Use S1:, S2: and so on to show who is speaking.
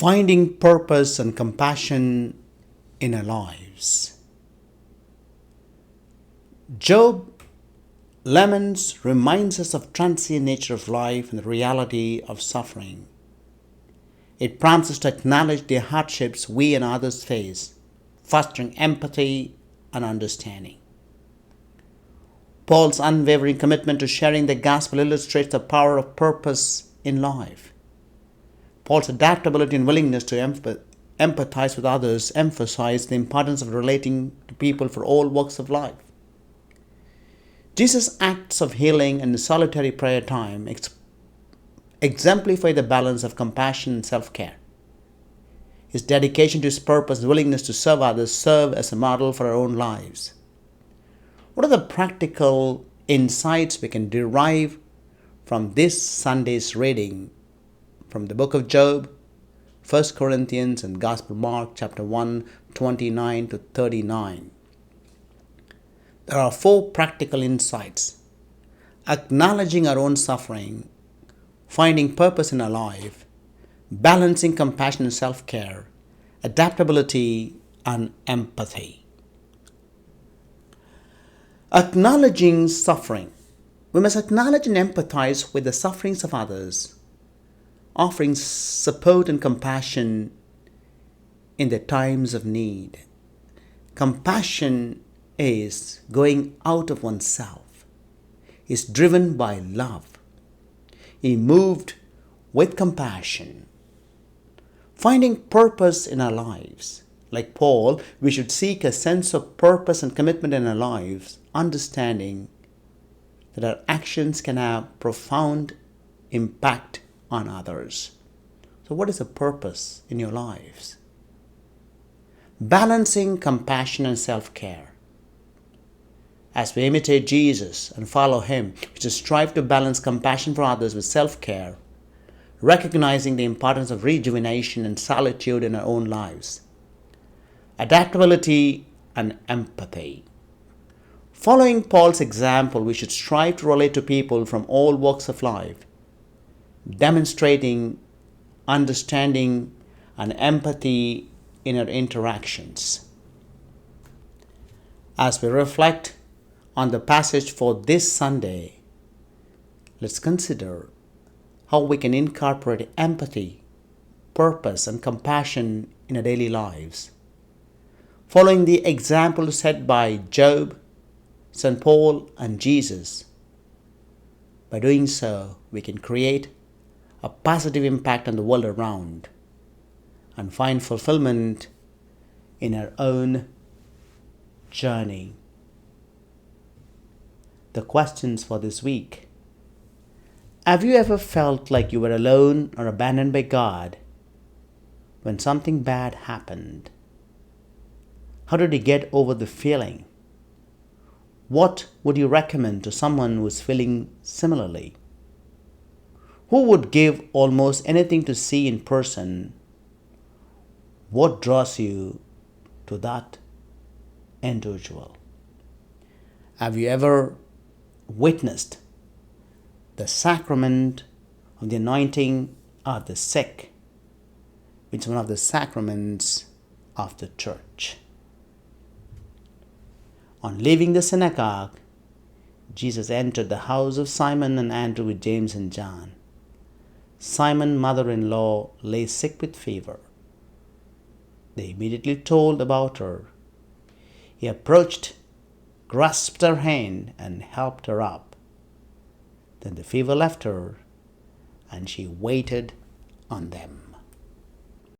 S1: finding purpose and compassion in our lives. Job laments reminds us of transient nature of life and the reality of suffering. It prompts us to acknowledge the hardships we and others face, fostering empathy and understanding. Paul's unwavering commitment to sharing the gospel illustrates the power of purpose in life. Paul's adaptability and willingness to empathize with others emphasize the importance of relating to people for all walks of life. Jesus' acts of healing and solitary prayer time exemplify the balance of compassion and self-care. His dedication to his purpose and willingness to serve others serve as a model for our own lives. What are the practical insights we can derive from this Sunday's reading from the book of Job, 1 Corinthians, and Gospel Mark, chapter 1, 29 to 39? There are 4 practical insights: acknowledging our own suffering, finding purpose in our life, balancing compassion and self-care, adaptability, and empathy. Acknowledging suffering. We must acknowledge and empathize with the sufferings of others, offering support and compassion in their times of need. Compassion is going out of oneself, is driven by love. He moved with compassion. Finding purpose in our lives. Like Paul, we should seek a sense of purpose and commitment in our lives, understanding that our actions can have profound impact on others. So what is the purpose in your lives? Balancing compassion and self-care. As we imitate Jesus and follow him, we should strive to balance compassion for others with self-care, recognizing the importance of rejuvenation and solitude in our own lives. Adaptability and empathy. Following Paul's example, we should strive to relate to people from all walks of life, demonstrating understanding and empathy in our interactions. As we reflect on the passage for this Sunday, let's consider how we can incorporate empathy, purpose, and compassion in our daily lives. Following the example set by Job, St. Paul, and Jesus, by doing so, we can create a positive impact on the world around and find fulfillment in our own journey. The questions for this week. Have you ever felt like you were alone or abandoned by God when something bad happened? How did you get over the feeling? What would you recommend to someone who is feeling similarly? Who would give almost anything to see in person? What draws you to that individual? Have you ever witnessed the sacrament of the anointing of the sick, which is one of the sacraments of the church? On leaving the synagogue, Jesus entered the house of Simon and Andrew with James and John. Simon's mother-in-law lay sick with fever. They immediately told about her. He approached, grasped her hand, and helped her up. Then the fever left her, and she waited on them.